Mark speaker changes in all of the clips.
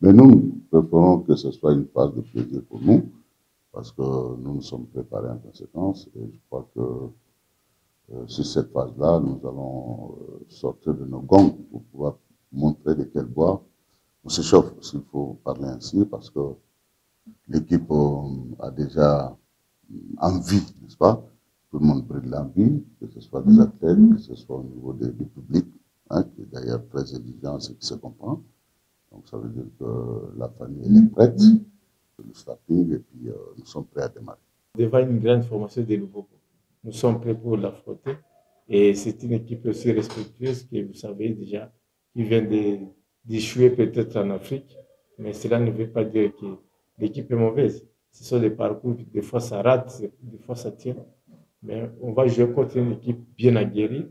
Speaker 1: Mais nous préférons que ce soit une phase de plaisir pour nous, parce que nous nous sommes préparés en conséquence. Et je crois que sur cette phase-là, nous allons sortir de nos gonds pour pouvoir montrer de quel bois on s'échauffe, s'il faut parler ainsi, parce que l'équipe a déjà envie, n'est-ce pas? Tout le monde brille l'envie, que ce soit des athlètes, que ce soit au niveau du public, hein, qui est d'ailleurs très exigeant, ce qui se comprend. Donc ça veut dire que la famille elle est prête, le staffing, et puis nous sommes prêts à démarrer.
Speaker 2: Devant une grande formation des nouveaux. Nous sommes prêts pour l'affronter. Et c'est une équipe aussi respectueuse que vous savez déjà, qui vient d'échouer peut-être en Afrique, mais cela ne veut pas dire que l'équipe est mauvaise. Ce sont des parcours, des fois ça rate, des fois ça tient. Mais on va jouer contre une équipe bien aguerrie,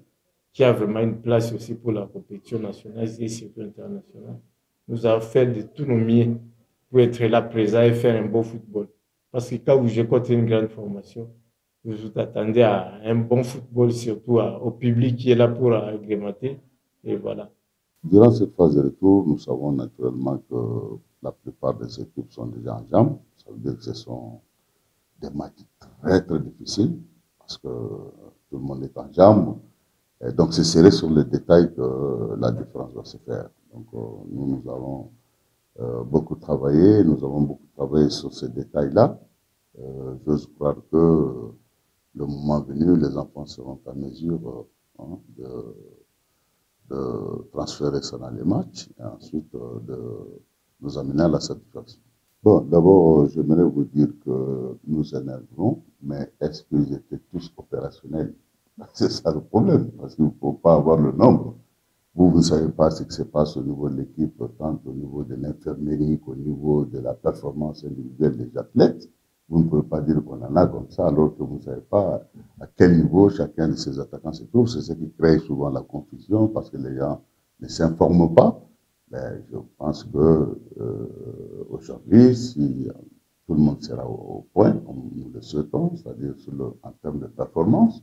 Speaker 2: qui a vraiment une place aussi pour la compétition nationale et surtout internationale. Nous allons faire de tous nos mieux pour être là présent et faire un beau football. Parce que quand vous jouez contre une grande formation, vous vous attendez à un bon football, surtout au public qui est là pour agrémenter. Et voilà.
Speaker 1: Durant cette phase de retour, nous savons naturellement que la plupart des équipes sont déjà en jambes. Ça veut dire que ce sont des matchs très très difficiles parce que tout le monde est en jambes. Et donc c'est serré sur les détails que la différence va se faire. Donc nous avons beaucoup travaillé, nous avons beaucoup travaillé sur ces détails-là. J'ose croire que le moment venu, les enfants seront en mesure hein, de transférer ça dans les matchs et ensuite de nous amener à la satisfaction. Bon, d'abord, j'aimerais vous dire que nous énervons, mais est-ce qu'ils étaient tous opérationnels? C'est ça le problème, parce qu'il ne faut pas avoir le nombre. Vous ne savez pas ce qui se passe au niveau de l'équipe, tant au niveau de l'infirmerie qu'au niveau de la performance individuelle des athlètes. Vous ne pouvez pas dire qu'on en a comme ça, alors que vous ne savez pas à quel niveau chacun de ces attaquants se trouve. C'est ce qui crée souvent la confusion, parce que les gens ne s'informent pas. Mais je pense que aujourd'hui, si tout le monde sera au point, comme nous le souhaitons, c'est-à-dire en termes de performance,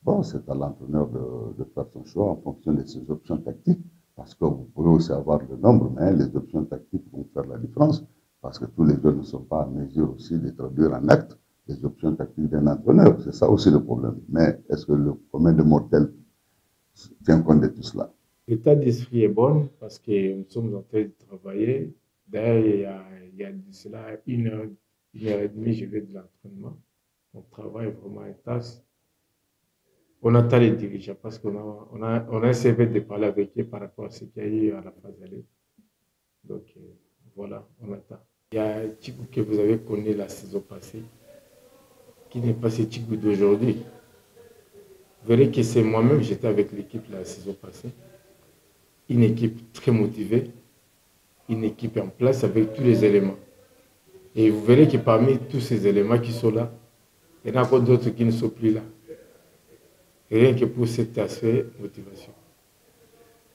Speaker 1: bon, c'est à l'entraîneur de faire son choix en fonction de ses options tactiques, parce que vous pouvez aussi avoir le nombre, mais les options tactiques vont faire la différence, parce que tous les jeunes ne sont pas en mesure aussi de traduire en acte les options tactiques d'un entraîneur. C'est ça aussi le problème. Mais est-ce que le commun de mortels tient compte de tout cela?
Speaker 2: L'état d'esprit est bon parce que nous sommes en train de travailler. D'ailleurs, il y a de cela une heure et demie, je vais de l'entraînement. On travaille vraiment intense. On attend les dirigeants parce qu'on a essayé de parler avec eux par rapport à ce qu'il y a eu à la phase aller. Donc voilà, on attend. Il y a Tchigou que vous avez connu la saison passée, qui n'est pas ce Tchigou d'aujourd'hui. Vous verrez que c'est moi-même, j'étais avec l'équipe la saison passée. Une équipe très motivée, une équipe en place avec tous les éléments. Et vous verrez que parmi tous ces éléments qui sont là, il y en a encore d'autres qui ne sont plus là. Rien que pour cet aspect motivation.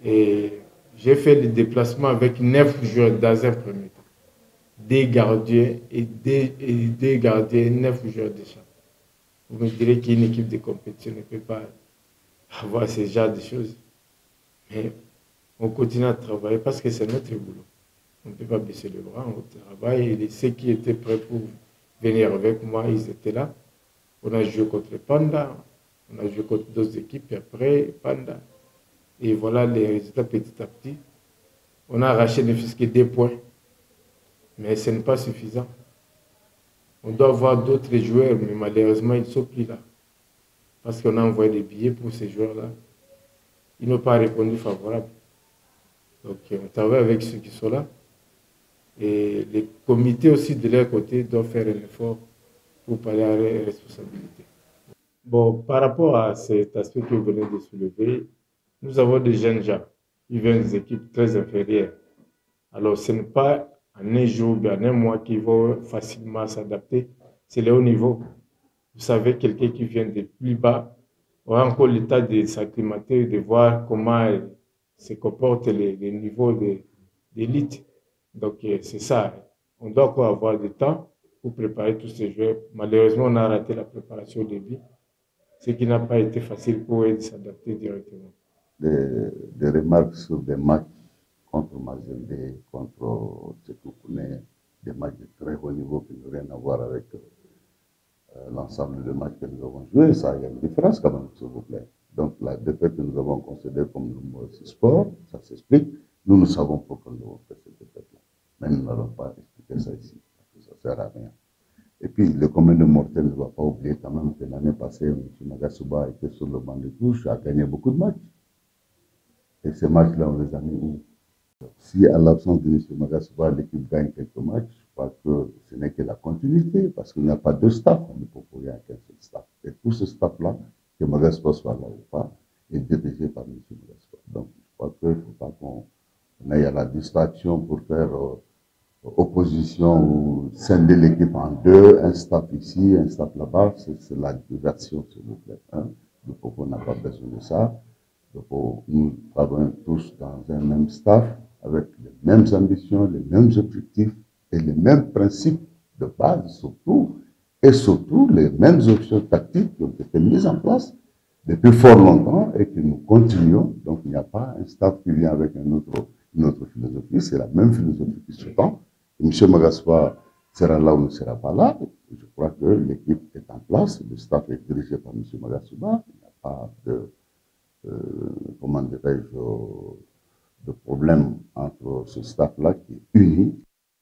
Speaker 2: Et j'ai fait le déplacement avec 9 joueurs dans un premier temps. Des gardiens et des gardiens et 9 joueurs de champ. Vous me direz qu'une équipe de compétition ne peut pas avoir ce genre de choses. Mais on continue à travailler parce que c'est notre boulot. On ne peut pas baisser les bras, on travaille. Et ceux qui étaient prêts pour venir avec moi, ils étaient là. On a joué contre Panda, on a joué contre d'autres équipes, et après Panda. Et voilà les résultats petit à petit. On a arraché ne fût-ce que 2 points. Mais ce n'est pas suffisant. On doit avoir d'autres joueurs, mais malheureusement, ils ne sont plus là. Parce qu'on a envoyé des billets pour ces joueurs-là. Ils n'ont pas répondu favorable. Donc, on travaille avec ceux qui sont là. Et les comités aussi de leur côté doivent faire un effort pour parler à leurs responsabilités. Bon, par rapport à cet aspect que vous venez de soulever, nous avons des jeunes gens. Ils viennent des équipes très inférieures. Alors, ce n'est pas en un jour, bien en un mois qu'ils vont facilement s'adapter. C'est le haut niveau. Vous savez, quelqu'un qui vient de plus bas aura encore le temps de s'acclimater, de voir comment se comportent les niveaux d'élite. Donc, c'est ça. On doit encore avoir du temps pour préparer tous ces joueurs. Malheureusement, on a raté la préparation au début, ce qui n'a pas été facile pour eux de s'adapter directement.
Speaker 1: Des remarques sur des matchs contre Mazembe, contre Sekoukoune, des matchs de très haut niveau qui n'ont rien à voir avec l'ensemble des matchs que nous avons joués. Ça, il y a une différence quand même, s'il vous plaît. Donc la défaite que nous avons considérée comme le mauvais sport, ça s'explique. Nous savons pourquoi nous avons fait cette défaite-là. Mais nous n'allons pas expliquer ça ici, parce que ça ne sert à rien. Et puis, le commun de mortels ne va pas oublier quand même que l'année passée, M. Magasuba était sur le banc de touche, a gagné beaucoup de matchs. Et ces matchs-là, on les a mis où? Si à l'absence de M. Magasuba, l'équipe gagne quelques matchs, je crois que ce n'est que la continuité, parce qu'il n'y a pas de staff, on ne peut pas rien qu'un seul staff. Et tout ce staff-là, que Magasuba soit là ou pas, est dirigé par M. Magasuba. Donc, je crois qu'il ne faut pas qu'on aille à la distraction pour faire opposition ou scinder l'équipe en deux, un staff ici, un staff là-bas, c'est la diversion, s'il vous plaît. Hein. Le propos n'a pas besoin de ça. Nous travaillons tous dans un même staff, avec les mêmes ambitions, les mêmes objectifs et les mêmes principes de base, surtout, et surtout les mêmes options tactiques qui ont été mises en place depuis fort longtemps et que nous continuons. Donc, il n'y a pas un staff qui vient avec une autre philosophie, c'est la même philosophie qui se tend. M. Magaspa sera là ou ne sera pas là. Je crois que l'équipe est en place, le staff est dirigé par M. Magasuba. Il n'y a pas de, comment dirais-je, de problème entre ce staff-là qui est uni.